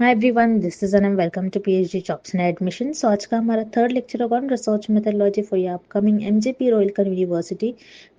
Hi everyone, this is Anam. Welcome to PhD jobs and admission. So आज का हमारा third lecture होगा on research methodology for your upcoming MJP Rohilkhand university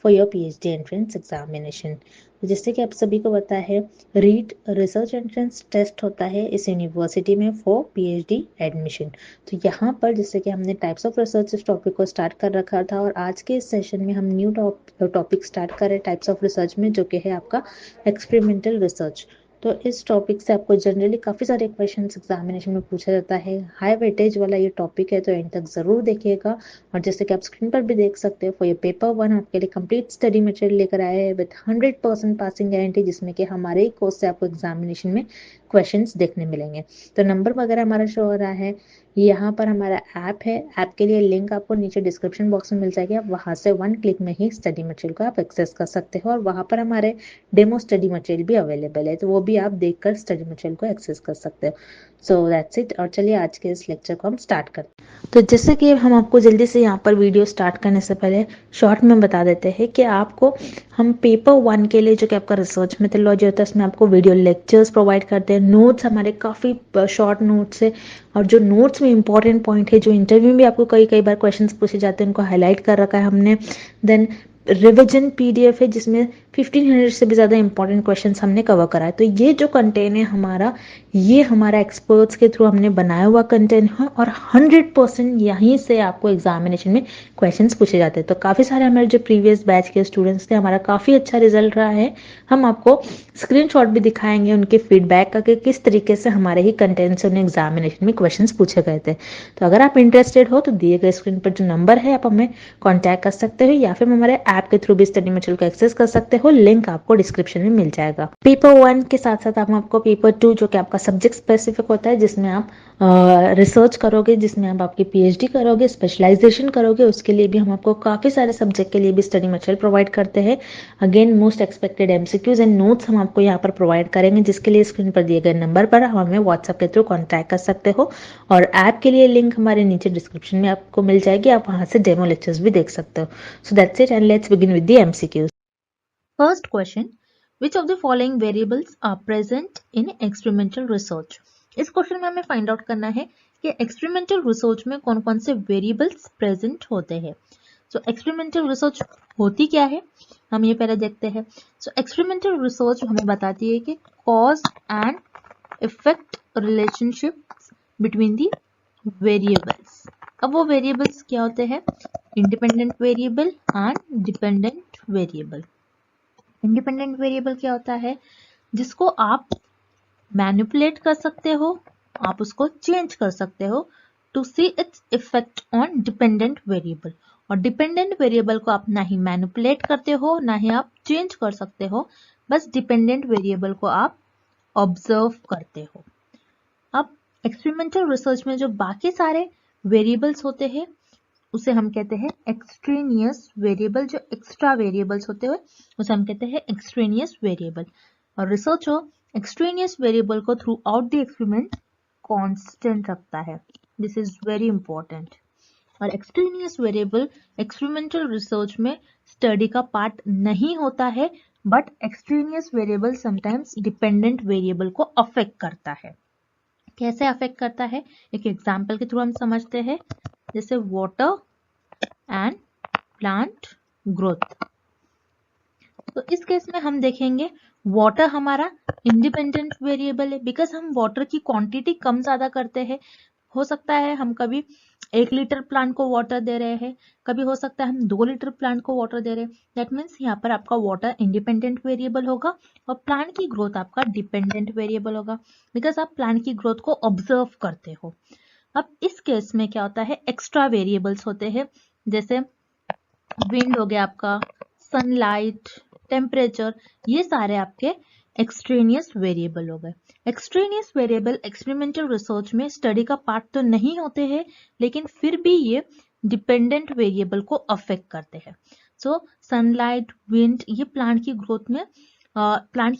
for your PhD entrance examination. तो जैसे कि आप सभी को पता है, रीट रिसर्च एंट्रेंस टेस्ट होता है इस यूनिवर्सिटी में फॉर पीएचडी एडमिशन। तो यहाँ पर जैसे कि हमने टाइप्स ऑफ रिसर्च इस टॉपिक को स्टार्ट कर रखा था और आज के इस सेशन में हम न्यू टॉपिक स्टार्ट कर रहे हैं टाइप्स ऑफ रिसर्च में, जो कि है आपका एक्सपेरिमेंटल रिसर्च। तो इस टॉपिक से आपको जनरली काफ़ी सारे क्वेश्चंस एग्जामिनेशन में पूछा जाता है। हाई वेटेज वाला ये टॉपिक है, तो एंड तक ज़रूर देखिएगा। और जैसे कि आप स्क्रीन पर भी देख सकते हो, फॉर ये पेपर 1 आपके लिए कंप्लीट स्टडी मटेरियल लेकर आए हैं विद 100% पासिंग गारंटी, जिसमें कि हमारे ही कोर्स से आपको एग्जामिनेशन में क्वेश्चंस देखने मिलेंगे। तो नंबर वगैरह हमारा शो हो रहा है। यहाँ पर हमारा ऐप है, ऐप के लिए लिंक आपको नीचे डिस्क्रिप्शन बॉक्स में मिल जाएगी। आप वहाँ से 1 क्लिक में ही स्टडी मटेरियल को आप एक्सेस कर सकते हो और वहाँ पर हमारे डेमो स्टडी मटेरियल भी अवेलेबल है, तो वो भी आप देखकर स्टडी मटेरियल को एक्सेस कर सकते हो। So that's it. और चलिए आज के इस लेक्चर को हम स्टार्ट करते हैं। तो जैसे कि हम आपको जल्दी से यहाँ पर वीडियो स्टार्ट करने से पहले शॉर्ट में बता देते हैं कि आपको हम पेपर 1 के लिए, जो कि आपका रिसर्च मेथोडोलॉजी होता है, उसमें आपको वीडियो लेक्चर्स प्रोवाइड करते हैं। नोट्स हमारे काफ़ी शॉर्ट नोट्स है और जो नोट्स में इंपॉर्टेंट पॉइंट है, जो इंटरव्यू में भी आपको कई बार क्वेश्चंस पूछे जाते हैं, उनको हाईलाइट कर रखा है हमने। देन रिविजन पीडीएफ है जिसमें 1500 से भी ज़्यादा इंपॉर्टेंट क्वेश्चंस हमने कवर करा है। तो ये जो कंटेंट है हमारा, ये हमारा एक्सपर्ट्स के थ्रू हमने बनाया हुआ कंटेंट है और 100% यहीं से आपको एग्जामिनेशन में क्वेश्चंस पूछे जाते हैं। तो काफ़ी सारे हमारे जो प्रीवियस बैच के स्टूडेंट्स थे, हमारा काफ़ी अच्छा रिजल्ट रहा है। हम आपको स्क्रीनशॉट भी दिखाएंगे उनके फीडबैक का कि किस तरीके से हमारे ही कंटेंट से उन्हें एग्जामिनेशन में क्वेश्चंस पूछे गए थे। तो अगर आप इंटरेस्टेड हो तो दिए गए स्क्रीन पर जो नंबर है, आप हमें कॉन्टैक्ट कर सकते हो या फिर हमारे ऐप के थ्रू भी स्टडी मटेरियल को एक्सेस कर सकते हो। लिंक आपको डिस्क्रिप्शन में मिल जाएगा। पेपर 1 के साथ साथ हम आपको पेपर 2, जो कि आपका सब्जेक्ट स्पेसिफिक होता है, जिसमें आप रिसर्च करोगे, जिसमें आप आपकी पीएचडी करोगे, स्पेशलाइजेशन करोगे, उसके लिए भी हम आपको काफ़ी सारे सब्जेक्ट के लिए भी स्टडी मटेरियल प्रोवाइड करते हैं। Again most expected MCQs and notes हम आपको यहाँ पर प्रोवाइड करेंगे, जिसके लिए स्क्रीन पर दिए गए नंबर पर हमें व्हाट्सएप के थ्रू कॉन्टैक्ट कर सकते हो। और ऐप के लिए लिंक हमारे नीचे डिस्क्रिप्शन में आपको मिल जाएगी, आप वहाँ से डेमो लेक्चर्स भी देख सकते हो। So that's it, and let's begin with the MCQs. First question, which of the following variables are present in experimental research? इस क्वेश्चन में हमें फाइंड आउट करना है कि एक्सपेरिमेंटल रिसर्च में कौन कौन से वेरिएबल्स प्रेजेंट होते हैं। सो एक्सपेरिमेंटल रिसर्च होती क्या है, हम ये पहले देखते हैं। सो एक्सपेरिमेंटल रिसर्च हमें बताती है कि cause and effect relationship between the variables. अब वो वेरिएबल्स क्या होते हैं? Independent variable and dependent variable. Independent variable क्या होता है? जिसको आप मैनिपुलेट कर सकते हो, आप उसको चेंज कर सकते हो to see its effect on dependent variable. और डिपेंडेंट वेरिएबल को आप ना ही मैनिपुलेट करते हो, ना ही आप चेंज कर सकते हो, बस डिपेंडेंट वेरिएबल को आप ऑब्जर्व करते हो। अब एक्सपेरिमेंटल रिसर्च में जो बाकी सारे वेरिएबल्स होते हैं, उसे हम कहते हैं एक्सट्रेनियस वेरिएबल। जो एक्स्ट्रा वेरिएबल्स होते हैं उसे हम कहते हैं एक्सट्रेनियस वेरिएबल। और रिसर्चर एक्सट्रेनियस वेरिएबल को through out the experiment constant रखता है। This is very important. और एक्सट्रेनियस वेरिएबल एक्सपेरिमेंटल रिसर्च में स्टडी का पार्ट नहीं होता है, but extraneous variable sometimes dependent variable को अफेक्ट करता है। कैसे अफेक्ट करता है, एक एग्जाम्पल के थ्रू हम समझते हैं। जैसे वाटर एंड प्लांट ग्रोथ। तो इस केस में हम देखेंगे वाटर हमारा इंडिपेंडेंट वेरिएबल है, बिकॉज हम वाटर की क्वांटिटी कम ज्यादा करते हैं। हो सकता है हम कभी 1 लीटर प्लांट को वाटर दे रहे हैं, कभी हो सकता है हम 2 लीटर प्लांट को वाटर दे रहे हैं। दैट मीन्स यहाँ पर आपका वाटर इंडिपेंडेंट वेरिएबल होगा और प्लांट की ग्रोथ आपका डिपेंडेंट वेरिएबल होगा, बिकॉज आप प्लांट की ग्रोथ को ऑब्जर्व करते हो। अब इस केस में क्या होता है, एक्स्ट्रा वेरिएबल्स होते हैं, जैसे विंड हो गया आपका, सनलाइट, टेम्परेचर, ये सारे आपके एक्सट्रेनियस वेरिएबल हो गए। एक्सट्रेनियस वेरिएबल एक्सपेरिमेंटल रिसर्च में स्टडी का पार्ट तो नहीं होते हैं, लेकिन फिर भी ये डिपेंडेंट वेरिएबल को अफेक्ट करते हैं। सो सनलाइट, विंड, ये प्लांट की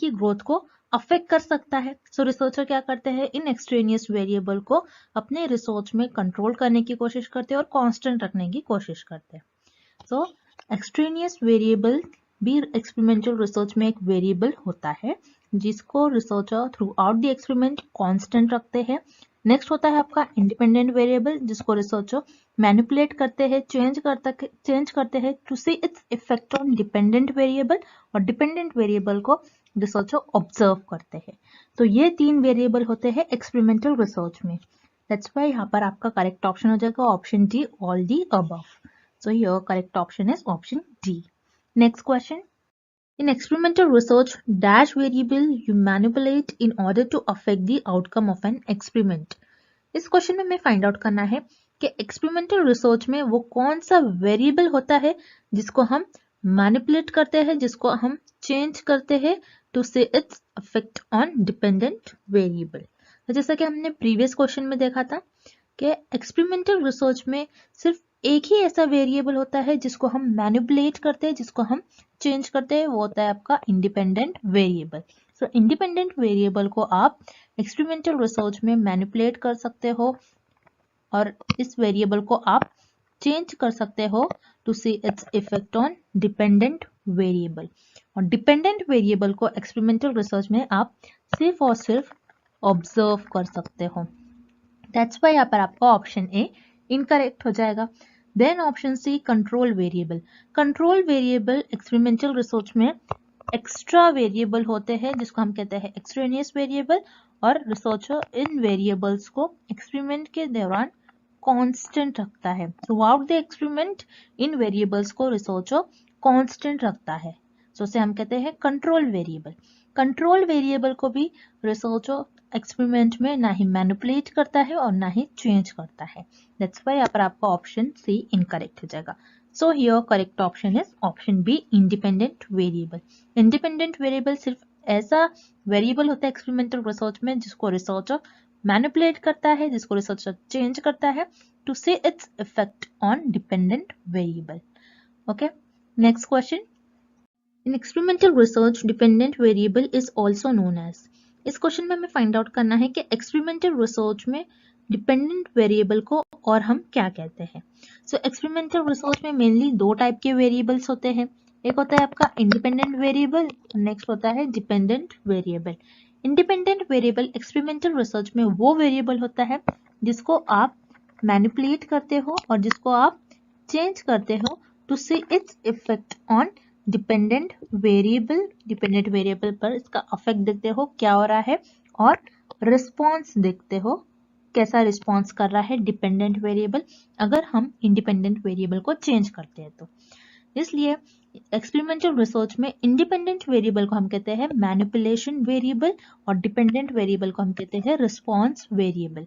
ग्रोथ को अफेक्ट कर सकता है। सो रिसर्चर क्या करते हैं, इन एक्सट्रेनियस वेरिएबल को अपने रिसर्च में कंट्रोल करने की कोशिश करते हैं और कांस्टेंट रखने की कोशिश करते हैं। सो एक्सट्रेनियस वेरिएबल भी एक्सपेरिमेंटल रिसर्च में एक वेरिएबल होता है, जिसको researcher throughout the experiment constant रखते हैं। नेक्स्ट होता है आपका इंडिपेंडेंट वेरिएबल, जिसको रिसर्चर मैनिपुलेट करते हैं, चेंज करते हैं to see its effect on dependent variable, और डिपेंडेंट वेरिएबल को रिसर्चर ऑब्जर्व करते हैं। तो ये 3 वेरिएबल होते हैं एक्सपेरिमेंटल रिसर्च में। दैट्स व्हाई यहाँ पर आपका करेक्ट ऑप्शन हो जाएगा option D, all the above. So your correct option is option D. Next question, in experimental research, dash variable you manipulate in order to affect the outcome of an experiment. इस question में हमें find out करना है कि experimental research में वो कौन सा वेरिएबल होता है जिसको हम मैनिपुलेट करते हैं, जिसको हम चेंज करते हैं टू से it's effect on dependent variable. तो जैसा कि हमने प्रीवियस क्वेश्चन में देखा था कि एक्सपेरिमेंटल रिसर्च में सिर्फ एक ही ऐसा वेरिएबल होता है जिसको हम मैनिपुलेट करते हैं, जिसको हम चेंज करते हैं, वो होता है आपका इंडिपेंडेंट वेरिएबल। सो इंडिपेंडेंट वेरिएबल को आप एक्सपेरिमेंटल रिसर्च में मैनिपुलेट कर सकते हो और इस वेरिएबल को आप चेंज कर सकते हो to see its effect on dependent variable. और डिपेंडेंट वेरिएबल को एक्सपेरिमेंटल रिसर्च में आप सिर्फ और सिर्फ ऑब्जर्व कर सकते हो। दैट्स व्हाई यहाँ पर आपका ऑप्शन ए इनकरेक्ट हो जाएगा। Then option C control variable. Control variable experimental research में एक्स्ट्रा वेरिएबल होते हैं जिसको हम कहते हैं एक्सट्रेनियस वेरिएबल, और रिसर्चर इन वेरिएबल्स को एक्सपेरिमेंट के दौरान कांस्टेंट रखता है। थ्रू आउट द एक्सपेरिमेंट इन वेरिएबल्स को रिसर्चर कांस्टेंट रखता है, सो उसे हम कहते हैं कंट्रोल वेरिएबल। कंट्रोल वेरिएबल को भी रिसर्चर एक्सपेरिमेंट में ना ही मैनिपुलेट करता है और ना ही चेंज करता है। दैट्स व्हाई यहाँ पर आपका ऑप्शन सी इनकरेक्ट हो जाएगा। So here correct option is option B, independent variable. Independent variable सिर्फ ऐसा वेरिएबल होता है एक्सपेरिमेंटल रिसर्च में जिसको रिसर्चर मैनिपुलेट करता है, जिसको रिसर्चर चेंज करता है to see its effect on dependent variable. Okay, next question, in experimental research dependent variable is also known as. इस क्वेश्चन में हमें फाइंड आउट करना है कि एक्सपेरिमेंटल रिसर्च में डिपेंडेंट वेरिएबल को और हम क्या कहते हैं। सो एक्सपेरिमेंटल रिसर्च में मेनली 2 टाइप के वेरिएबल्स होते हैं। एक होता है आपका इंडिपेंडेंट वेरिएबल, नेक्स्ट होता है dependent variable. Independent variable experimental research में वो वेरिएबल होता है जिसको आप मैनिपुलेट करते हो और जिसको आप चेंज करते हो to see its effect on dependent variable. Dependent variable पर इसका इफेक्ट देखते हो क्या हो रहा है, और रिस्पॉन्स देखते हो कैसा रिस्पॉन्स कर रहा है डिपेंडेंट वेरिएबल अगर हम इंडिपेंडेंट वेरिएबल को चेंज करते हैं तो। इसलिए एक्सपेरिमेंटल रिसर्च में इंडिपेंडेंट वेरिएबल को हम कहते हैं मैनिपुलेशन वेरिएबल और डिपेंडेंट वेरिएबल को हम कहते हैं रिस्पॉन्स वेरिएबल।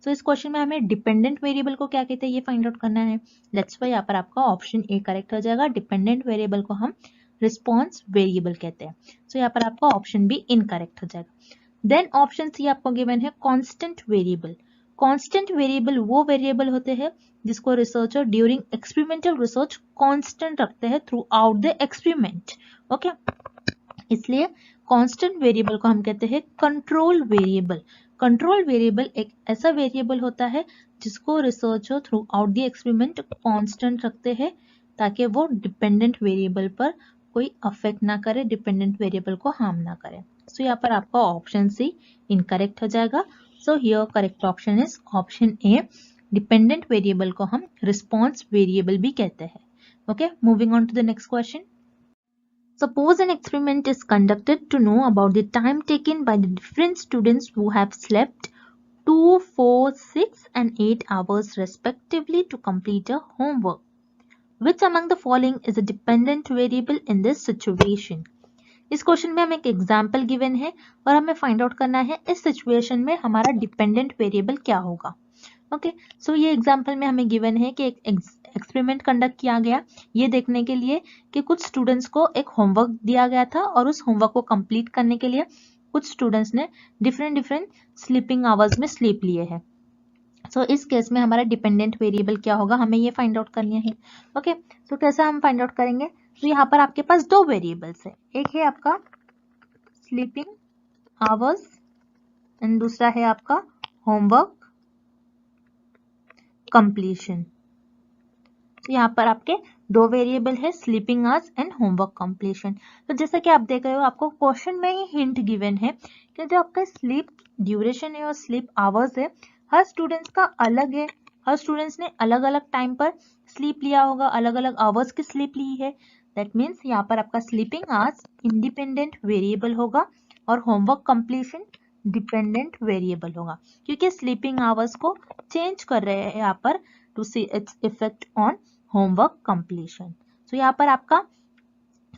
सो इस क्वेश्चन में हमें डिपेंडेंट वेरिएबल को क्या कहते हैं ये फाइंड आउट करना है। दैट्स व्हाई यहाँ पर आपका ऑप्शन ए करेक्ट हो जाएगा। डिपेंडेंट वेरिएबल को हम रिस्पॉन्स वेरिएबल कहते हैं। सो यहाँ पर आपका ऑप्शन बी इनकरेक्ट हो जाएगा। देन ऑप्शन सी आपको गिवन है कांस्टेंट वेरिएबल। कांस्टेंट वेरिएबल वो वेरिएबल होते हैं जिसको researcher during experimental research constant रखते हैं through out the experiment. Okay, इसलिए कांस्टेंट वेरिएबल को हम कहते हैं कंट्रोल वेरिएबल। कंट्रोल वेरिएबल एक ऐसा वेरिएबल होता है जिसको researcher throughout the experiment constant रखते हैं ताकि वो डिपेंडेंट वेरिएबल पर कोई अफेक्ट ना करे, डिपेंडेंट वेरिएबल को हार्म ना करे। सो यहाँ पर आपका ऑप्शन सी इनकरेक्ट हो जाएगा। So here correct option is option A, dependent variable को हम रिस्पॉन्स वेरिएबल भी कहते हैं। Okay, moving on to the next question. Suppose an experiment is conducted to know about the time taken by the different students who have slept 2, 4, 6 and 8 hours respectively to complete a homework. Which among the following is a dependent variable in this situation? इस question में हमें एक example given है और हमें find out करना है इस सिचुएशन में हमारा डिपेंडेंट वेरिएबल क्या होगा। ओके, सो ये एग्जाम्पल में हमें गिवन है कि एक एक्सपेरिमेंट कंडक्ट किया गया ये देखने के लिए कि कुछ स्टूडेंट्स को एक होमवर्क दिया गया था और उस होमवर्क को कंप्लीट करने के लिए कुछ स्टूडेंट्स ने डिफरेंट स्लीपिंग आवर्स में स्लीप लिए हैं। सो इस केस में हमारा डिपेंडेंट वेरिएबल क्या होगा हमें ये फाइंड आउट करनी है। ओके, सो कैसा हम फाइंड आउट करेंगे। तो यहाँ पर आपके पास 2 वेरिएबल्स है, एक है आपका स्लीपिंग आवर्स एंड दूसरा है आपका होमवर्क कंप्लीशन। तो यहाँ पर आपके दो वेरिएबल है, sleeping hours and homework completion. तो जैसा कि आप देख रहे हो आपको क्वेश्चन में ही हिंट गिवन है कि जो आपका स्लीप ड्यूरेशन है और स्लीप आवर्स है हर स्टूडेंट्स का अलग है, हर स्टूडेंट्स ने अलग अलग टाइम पर स्लीप लिया होगा, अलग अलग आवर्स की स्लीप ली है। दैट मीन्स यहाँ पर आपका स्लीपिंग आवर्स इंडिपेंडेंट वेरिएबल होगा और होमवर्क कंप्लीशन डिपेंडेंट वेरिएबल होगा, क्योंकि स्लीपिंग आवर्स को चेंज कर रहे हैं यहाँ पर to see its effect on homework completion. तो यहाँ पर आपका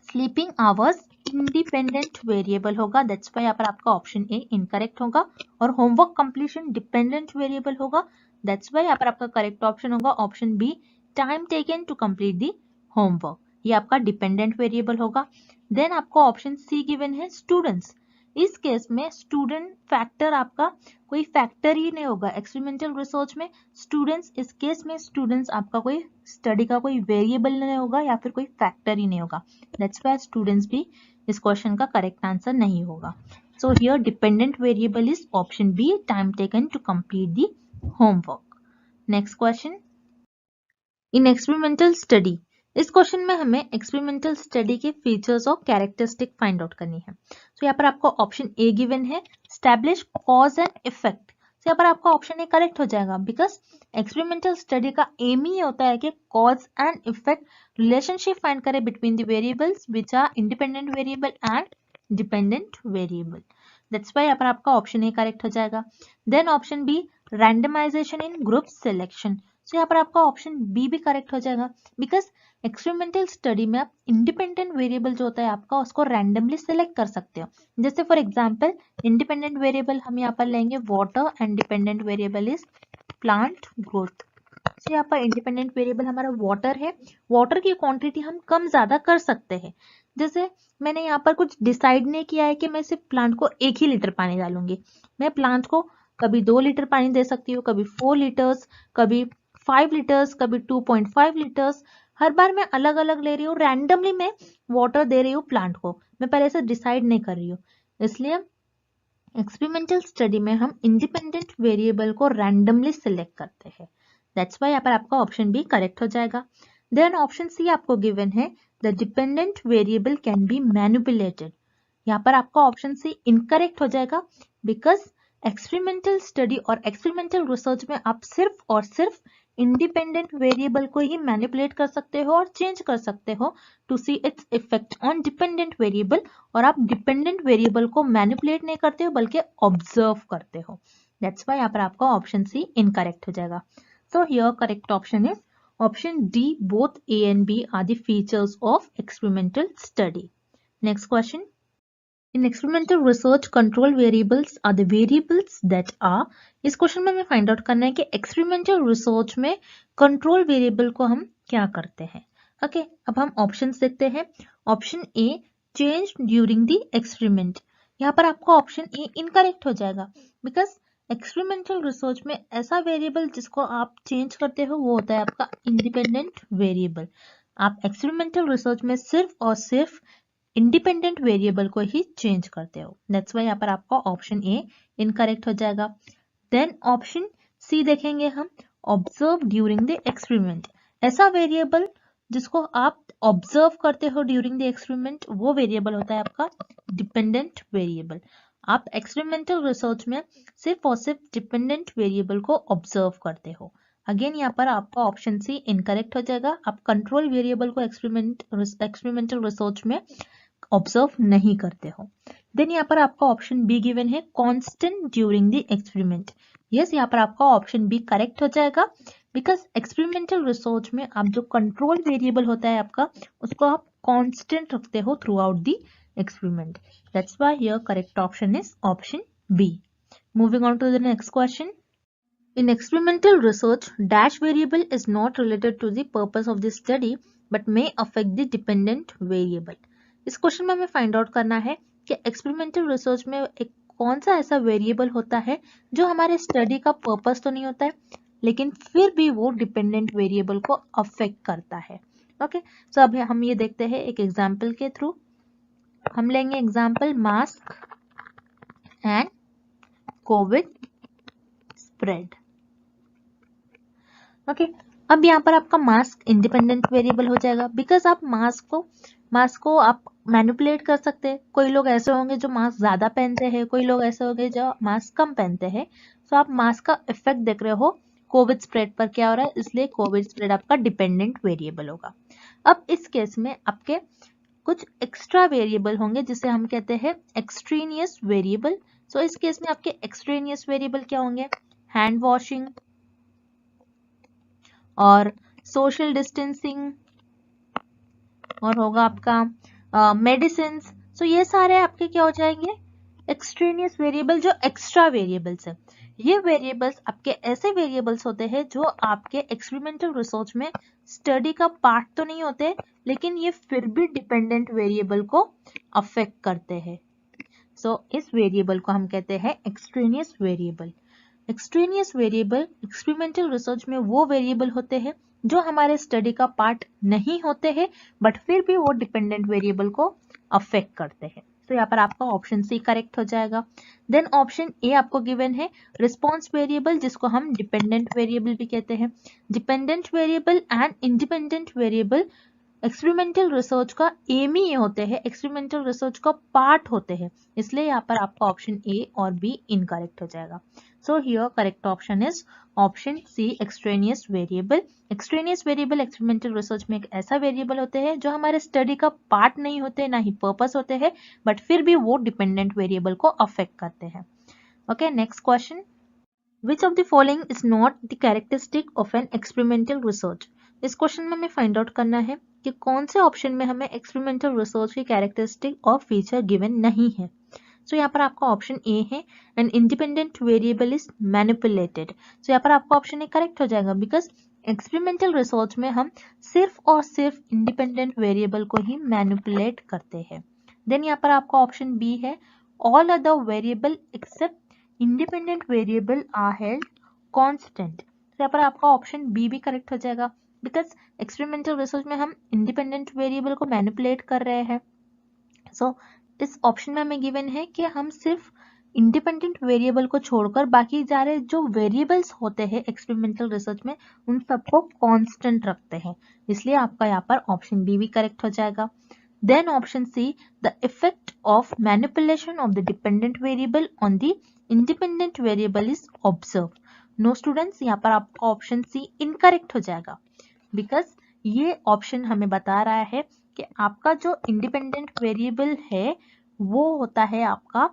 स्लीपिंग आवर्स इंडिपेंडेंट वेरिएबल होगा, दैट्स व्हाई यहाँ पर आपका ऑप्शन ए इनकरेक्ट होगा, और होमवर्क कंप्लीशन डिपेंडेंट वेरिएबल होगा, दैट्स व्हाई यहाँ पर आपका करेक्ट ऑप्शन होगा option B, time taken to complete the homework, ये आपका डिपेंडेंट वेरिएबल होगा। देन आपको ऑप्शन सी गिवन है स्टूडेंट्स, इस केस में स्टूडेंट फैक्टर आपका कोई फैक्टर ही नहीं होगा एक्सपेरिमेंटल रिसर्च में। स्टूडेंट्स इस केस में स्टूडेंट्स आपका कोई स्टडी का कोई वेरिएबल नहीं होगा या फिर कोई फैक्टर ही नहीं होगा, दैट्स व्हाई स्टूडेंट्स भी इस क्वेश्चन का करेक्ट आंसर नहीं होगा। So here dependent variable is option B, time taken to complete the homework. Next question, in experimental study, इस क्वेश्चन में हमें एक्सपेरिमेंटल स्टडी के फीचर्स और कैरेक्टरिस्टिक फाइंड आउट करनी है। तो यहाँ पर आपको ऑप्शन ए गिवन है स्टैब्लिश कॉज एंड इफेक्ट, तो यहाँ पर आपका ऑप्शन ए करेक्ट हो जाएगा बिकॉज एक्सपेरिमेंटल स्टडी का एम ही होता है कि cause and effect relationship find करे between the variables which are independent variable and dependent variable, that's why यहाँ पर आपका ऑप्शन ए करेक्ट हो जाएगा। Then option B randomization in group selection, तो यहाँ पर आपका ऑप्शन बी भी करेक्ट हो जाएगा बिकॉज एक्सपेरिमेंटल स्टडी में आप इंडिपेंडेंट वेरिएबल जो होता है आपका उसको रैंडमली सिलेक्ट कर सकते हो। जैसे फॉर एग्जांपल इंडिपेंडेंट वेरिएबल हम यहाँ पर लेंगे water and dependent variable is plant growth. तो यहाँ पर इंडिपेंडेंट वेरिएबल हमारा वाटर है, वाटर की क्वांटिटी हम कम ज्यादा कर सकते हैं। जैसे मैंने यहाँ पर कुछ डिसाइड नहीं किया है कि मैं सिर्फ प्लांट को 1 ही लीटर पानी डालूंगी, मैं प्लांट को कभी 2 लीटर पानी दे सकती हूँ, कभी 4 लीटर्स, कभी 5 लीटर्स, कभी 2.5 लीटर्स, हर बार मैं अलग अलग ले रही हूँ, रैंडमली मैं वाटर दे रही हूँ प्लांट को, मैं पहले से डिसाइड नहीं कर रही हूँ। इसलिए एक्सपेरिमेंटल स्टडी में हम इंडिपेंडेंट वेरिएबल को रैंडमली सिलेक्ट करते हैं, दैट्स व्हाई यहाँ पर आपका ऑप्शन बी करेक्ट हो जाएगा। देन ऑप्शन सी आपको गिवन है the dependent variable can be manipulated, यहाँ पर आपका ऑप्शन सी इनकरेक्ट हो जाएगा बिकॉज एक्सपेरिमेंटल स्टडी और एक्सपेरिमेंटल रिसर्च में आप सिर्फ और सिर्फ इंडिपेंडेंट वेरिएबल को ही मैनिपुलेट कर सकते हो और चेंज कर सकते हो to see its effect on dependent variable, और आप डिपेंडेंट वेरिएबल को मैनिपुलेट नहीं करते हो बल्कि ऑब्जर्व करते हो, दैट्स व्हाई यहाँ पर आपका ऑप्शन सी इनकरेक्ट हो जाएगा। So here correct option is option D, both A and B are the features of experimental study. Next question, in experimental research control variables are the variables that are, इस question में हमें find out करना है कि experimental research में control variable को हम क्या करते हैं। ओके, अब हम ऑप्शंस देखते हैं। Option A change during the experiment, यहाँ पर आपका ऑप्शन ए इनकरेक्ट हो जाएगा बिकॉज एक्सपेरिमेंटल रिसर्च में ऐसा वेरिएबल जिसको आप चेंज करते हो वो होता है आपका इंडिपेंडेंट वेरिएबल। आप एक्सपेरिमेंटल रिसर्च में सिर्फ और सिर्फ इंडिपेंडेंट वेरिएबल को ही चेंज करते हो, दैट्स व्हाई यहाँ पर आपका ऑप्शन ए इनकरेक्ट हो जाएगा। देन ऑप्शन सी देखेंगे हम, ऑब्जर्व ड्यूरिंग द एक्सपेरिमेंट, ऐसा वेरिएबल जिसको आप ऑब्जर्व करते हो ड्यूरिंग द एक्सपेरिमेंट वो वेरिएबल होता है आपका डिपेंडेंट वेरिएबल। आप एक्सपेरिमेंटल रिसर्च में सिर्फ और सिर्फ डिपेंडेंट वेरिएबल को ऑब्जर्व करते हो। अगेन यहाँ पर आपका ऑप्शन सी इनकरेक्ट हो जाएगा, आप कंट्रोल वेरिएबल को एक्सपेरिमेंटल रिसर्च में ऑब्जर्व नहीं करते हो। देन यहाँ पर आपका ऑप्शन बी गिवन है constant during the experiment, yes यहाँ पर आपका ऑप्शन बी करेक्ट हो जाएगा बिकॉज एक्सपेरिमेंटल रिसर्च में आप जो कंट्रोल वेरिएबल होता है आपका उसको आप कांस्टेंट रखते हो throughout the experiment, that's why here correct option is option B. Moving on to the next question, in experimental research dash variable is not related to the purpose of the study but may affect the dependent variable। इस question में हमें find out करना है कि experimental research में एक कौन सा ऐसा वेरिएबल होता है जो हमारे स्टडी का पर्पस तो नहीं होता है लेकिन फिर भी वो डिपेंडेंट वेरिएबल को अफेक्ट करता है। ओके, सो अब हम ये देखते हैं एक एग्जांपल के थ्रू। हम लेंगे example mask and Covid spread. Okay, अब यहाँ पर आपका मास्क इंडिपेंडेंट वेरिएबल हो जाएगा, बिकॉज आप मास्क को आप मैनिपुलेट कर सकते हैं। कोई लोग ऐसे होंगे जो मास्क ज्यादा पहनते हैं, कोई लोग ऐसे होंगे जो मास्क कम पहनते हैं। तो आप मास्क का इफेक्ट देख रहे हो कोविड स्प्रेड पर क्या हो रहा है, इसलिए कोविड स्प्रेड आपका डिपेंडेंट वेरिएबल होगा। अब इस केस में आपके कुछ एक्स्ट्रा वेरिएबल होंगे जिसे हम कहते हैं एक्सट्रेनियस वेरिएबल। सो इस केस में आपके एक्सट्रेनियस वेरिएबल क्या होंगे, हैंड वॉशिंग और सोशल डिस्टेंसिंग और होगा आपका मेडिसिन। सो ये सारे आपके क्या हो जाएंगे, एक्सट्रेनियस वेरिएबल जो एक्स्ट्रा वेरिएबल्स है। ये वेरिएबल्स आपके ऐसे वेरिएबल्स होते हैं जो आपके एक्सपेरिमेंटल रिसर्च में स्टडी का पार्ट तो नहीं होते, लेकिन ये फिर भी डिपेंडेंट वेरिएबल को अफेक्ट करते हैं। सो इस वेरिएबल को हम कहते हैं extraneous variable. Extraneous variable experimental research में वो वेरिएबल होते हैं जो हमारे स्टडी का पार्ट नहीं होते हैं, बट फिर भी वो डिपेंडेंट वेरिएबल को अफेक्ट करते हैं। तो यहाँ पर आपका ऑप्शन सी करेक्ट हो जाएगा। देन ऑप्शन ए आपको गिवन है रिस्पॉन्स वेरिएबल, जिसको हम डिपेंडेंट वेरिएबल भी कहते हैं। Dependent variable and independent variable experimental research का एम ही ये होते हैं, एक्सपेरिमेंटल रिसर्च का पार्ट होते हैं, इसलिए यहाँ पर आपका ऑप्शन ए और बी इनकरेक्ट हो जाएगा। So here correct option is option C extraneous variable. Extraneous variable experimental research में एक ऐसा वेरिएबल होते हैं जो हमारे स्टडी का पार्ट नहीं होते, ना ही पर्पस होते हैं, बट फिर भी वो डिपेंडेंट वेरिएबल को अफेक्ट करते हैं। Okay, next question, which of the following is not the characteristic of an experimental research. इस क्वेश्चन में हमें फाइंड आउट करना है कि कौन से ऑप्शन में हमें एक्सपेरिमेंटल रिसर्च की कैरेक्टरिस्टिक और फीचर गिवन नहीं है। सो यहाँ पर आपका ऑप्शन ए है an independent variable is manipulated. So यहाँ पर आपका ऑप्शन ए करेक्ट हो जाएगा, बिकॉज एक्सपेरिमेंटल रिसर्च में हम सिर्फ और सिर्फ इंडिपेंडेंट वेरिएबल को ही मैनिपुलेट करते हैं। देन यहाँ पर आपका ऑप्शन बी है all other variable except independent variable are held constant. यहाँ पर आपका ऑप्शन बी भी करेक्ट हो जाएगा, बिकॉज एक्सपेरिमेंटल रिसर्च में हम इंडिपेंडेंट वेरिएबल को मैनिपुलेट कर रहे हैं। सो इस ऑप्शन में हमें गिवन है कि हम सिर्फ इंडिपेंडेंट वेरिएबल को छोड़कर बाकी सारे जो वेरिएबल्स होते हैं एक्सपेरिमेंटल रिसर्च में उन सबको कांस्टेंट रखते हैं, इसलिए आपका यहाँ पर ऑप्शन बी भी करेक्ट हो जाएगा। Then option C the effect of manipulation of the dependent variable on the independent variable is observe. No students, यहाँ पर आपका ऑप्शन सी इनकरेक्ट हो जाएगा, बिकॉज ये ऑप्शन हमें बता रहा है कि आपका जो इंडिपेंडेंट वेरिएबल है वो होता है आपका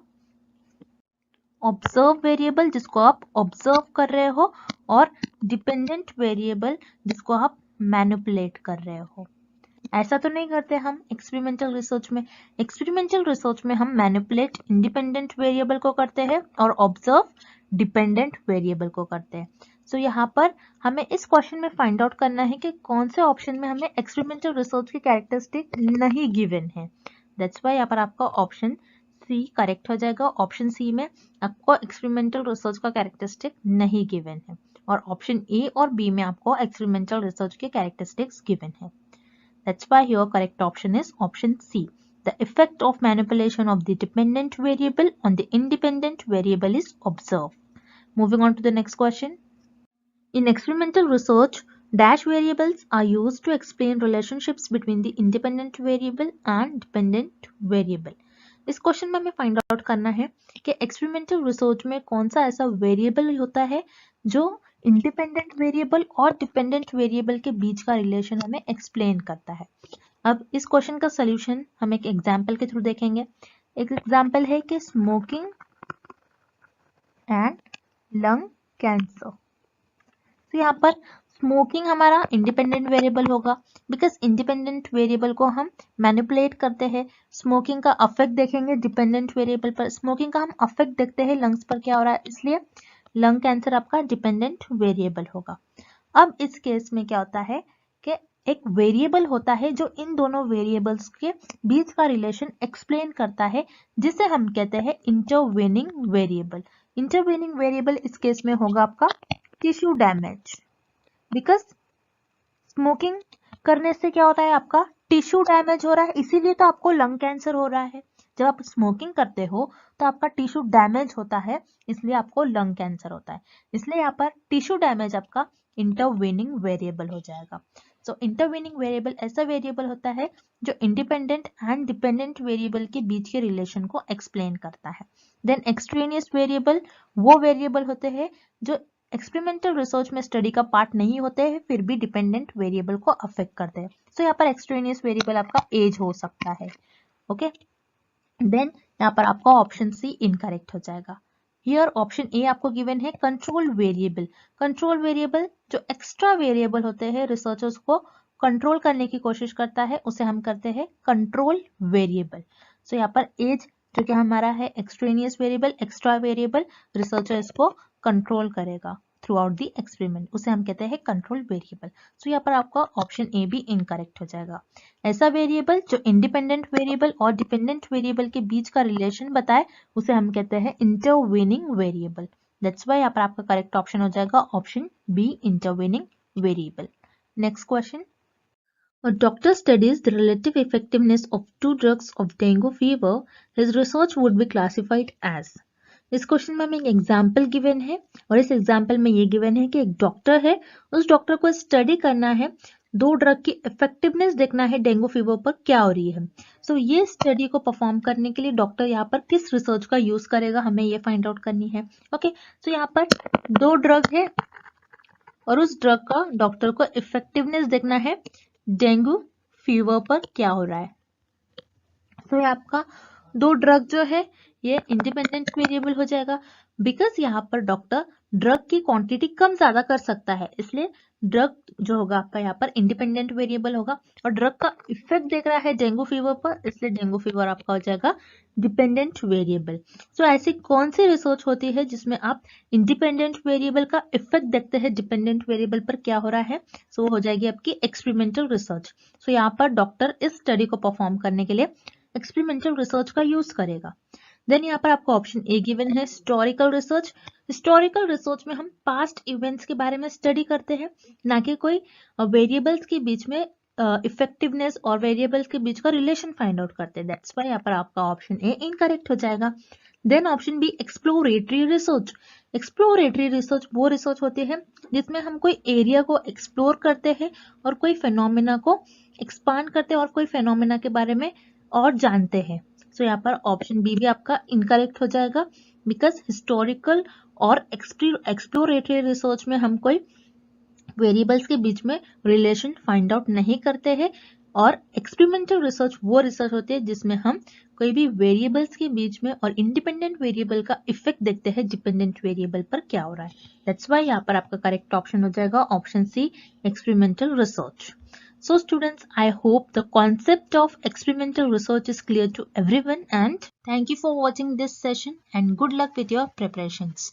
ऑब्जर्व वेरिएबल, जिसको आप ऑब्जर्व कर रहे हो, और डिपेंडेंट वेरिएबल जिसको आप मैनिपुलेट कर रहे हो। ऐसा तो नहीं करते हम एक्सपेरिमेंटल रिसर्च में। एक्सपेरिमेंटल रिसर्च में हम मैनिपुलेट इंडिपेंडेंट वेरिएबल को करते हैं और ऑब्जर्व डिपेंडेंट वेरिएबल को करते हैं। सो यहाँ पर हमें इस क्वेश्चन में फाइंड आउट करना है कि कौन से ऑप्शन में हमें एक्सपेरिमेंटल रिसर्च की कैरेक्टरिस्टिक नहीं गिवन है। दैट्स वाई यहाँ पर आपका ऑप्शन सी करेक्ट हो जाएगा। ऑप्शन सी में आपको एक्सपेरिमेंटल रिसर्च का कैरेक्टरिस्टिक नहीं गिवन है, और ऑप्शन ए और बी में आपको एक्सपेरिमेंटल रिसर्च के कैरेक्टरिस्टिक्स गिवन है। That's why your correct option is option C. The effect of manipulation of the dependent variable on the independent variable is observed. Moving on to the next question. In experimental research, dash variables are used to explain relationships between the independent variable and dependent variable. इस question में हमें find out करना है कि experimental research में कौन सा ऐसा वेरिएबल होता है जो इंडिपेंडेंट वेरिएबल और डिपेंडेंट वेरिएबल के बीच का रिलेशन हमें एक्सप्लेन करता है। अब इस क्वेश्चन का सॉल्यूशन हम एक एग्जांपल के थ्रू देखेंगे। एक एग्जांपल है कि स्मोकिंग एंड लंग कैंसर। तो यहाँ पर स्मोकिंग हमारा इंडिपेंडेंट वेरिएबल होगा, बिकॉज इंडिपेंडेंट वेरिएबल को हम मैनिपुलेट करते हैं। स्मोकिंग का अफेक्ट देखेंगे डिपेंडेंट वेरिएबल पर, स्मोकिंग का हम अफेक्ट देखते हैं लंग्स पर क्या हो रहा है, इसलिए लंग कैंसर आपका डिपेंडेंट वेरिएबल होगा। अब इस केस में क्या होता है कि एक वेरिएबल होता है जो इन दोनों वेरिएबल्स के बीच का रिलेशन एक्सप्लेन करता है, जिसे हम कहते हैं इंटरवेनिंग वेरिएबल। इंटरवेनिंग वेरिएबल इस केस में होगा आपका टिश्यू डैमेज, बिकॉज स्मोकिंग करने से क्या होता है आपका टिश्यू डैमेज हो रहा है, इसीलिए तो आपको लंग कैंसर हो रहा है। जब आप स्मोकिंग करते हो तो आपका टिश्यू डैमेज होता है, इसलिए आपको लंग कैंसर होता है। इसलिए यहाँ पर टिश्यू डैमेज आपका इंटरवेनिंग वेरिएबल हो जाएगा। सो इंटरवेनिंग वेरिएबल ऐसा वेरिएबल होता है जो इंडिपेंडेंट एंड डिपेंडेंट वेरिएबल के बीच के रिलेशन को एक्सप्लेन करता है। देन एक्सट्रेनियस वेरिएबल वो वेरिएबल होते हैं जो एक्सपेरिमेंटल रिसर्च में स्टडी का पार्ट नहीं होते हैं, फिर भी डिपेंडेंट वेरिएबल को अफेक्ट करते हैं। सो यहाँ पर एक्सट्रेनियस वेरिएबल आपका एज हो सकता है। ओके, देन यहाँ पर आपका ऑप्शन सी इनकरेक्ट हो जाएगा। हियर ऑप्शन ए आपको गिवन है कंट्रोल वेरिएबल। कंट्रोल वेरिएबल जो एक्स्ट्रा वेरिएबल होते हैं, रिसर्चर्स को कंट्रोल करने की कोशिश करता है, उसे हम करते हैं कंट्रोल वेरिएबल। सो यहाँ पर एज जो कि हमारा है extraneous variable, extra variable, researcher इसको कंट्रोल करेगा थ्रू आउट दी एक्सपेरिमेंट, उसे हम कहते हैं कंट्रोल वेरिएबल। सो यहाँ पर आपका ऑप्शन ए भी इनकरेक्ट हो जाएगा। ऐसा वेरिएबल जो इंडिपेंडेंट वेरिएबल और डिपेंडेंट वेरिएबल के बीच का रिलेशन बताए, उसे हम कहते हैं इंटरवेनिंग वेरिएबल। दैट्स व्हाई यहाँ पर आपका करेक्ट ऑप्शन हो जाएगा option B, intervening variable. Next question, a doctor studies the relative effectiveness of two drugs of dengue fever. His research would be classified as. इस क्वेश्चन में हमें एक example given है और इस एग्जाम्पल में ये गिवन है कि एक डॉक्टर है, उस डॉक्टर को स्टडी करना है, दो ड्रग की इफेक्टिवनेस देखना है डेंगू फीवर पर क्या हो रही है। सो ये स्टडी को परफॉर्म करने के लिए डॉक्टर यहाँ पर किस रिसर्च का यूज करेगा, हमें ये फाइंड आउट करनी है। ओके, सो यहाँ पर दो ड्रग है और उस ड्रग का डॉक्टर को इफेक्टिवनेस देखना है डेंगू फीवर पर क्या हो रहा है। तो ये आपका दो ड्रग जो है ये इंडिपेंडेंट वेरिएबल हो जाएगा, बिकॉज यहाँ पर डॉक्टर ड्रग की क्वांटिटी कम ज्यादा कर सकता है, इसलिए ड्रग जो होगा आपका यहाँ पर इंडिपेंडेंट वेरिएबल होगा। और ड्रग का इफेक्ट देख रहा है डेंगू फीवर पर, इसलिए डेंगू फीवर आपका हो जाएगा डिपेंडेंट वेरिएबल। सो ऐसी कौन सी रिसर्च होती है जिसमें आप इंडिपेंडेंट वेरिएबल का इफेक्ट देखते हैं डिपेंडेंट वेरिएबल पर क्या हो रहा है, सो हो जाएगी आपकी एक्सपेरिमेंटल रिसर्च। सो यहाँ पर डॉक्टर इस स्टडी को परफॉर्म करने के लिए एक्सपेरिमेंटल रिसर्च का यूज करेगा। देन यहाँ पर आपको ऑप्शन ए गिवन है हिस्टोरिकल रिसर्च। हिस्टोरिकल रिसर्च में हम पास्ट इवेंट्स के बारे में स्टडी करते हैं, ना कि कोई वेरिएबल्स के बीच में इफेक्टिवनेस और वेरिएबल्स के बीच का रिलेशन फाइंड आउट करते हैं। दैट्स व्हाई यहाँ पर आपका ऑप्शन ए इनकरेक्ट हो जाएगा। Then option B exploratory research. Exploratory research वो रिसर्च होती है जिसमें हम कोई एरिया को एक्सप्लोर करते हैं और कोई फेनोमेना को एक्सपांड करते हैं और कोई फेनोमेना के बारे में और जानते हैं। सो यहाँ पर ऑप्शन बी भी आपका इनकरेक्ट हो जाएगा, बिकॉज हिस्टोरिकल और एक्सप्लोरेटरी रिसर्च में हम कोई वेरिएबल्स के बीच में रिलेशन फाइंड आउट नहीं करते हैं, और एक्सपेरिमेंटल रिसर्च वो रिसर्च होती है जिसमें हम कोई भी वेरिएबल्स के बीच में और इंडिपेंडेंट वेरिएबल का इफेक्ट देखते हैं डिपेंडेंट वेरिएबल पर क्या हो रहा है। दैट्स व्हाई यहाँ पर आपका करेक्ट ऑप्शन हो जाएगा option C, experimental research. So students, I hope the concept of experimental research is clear to everyone, and thank you for watching this session and good luck with your preparations.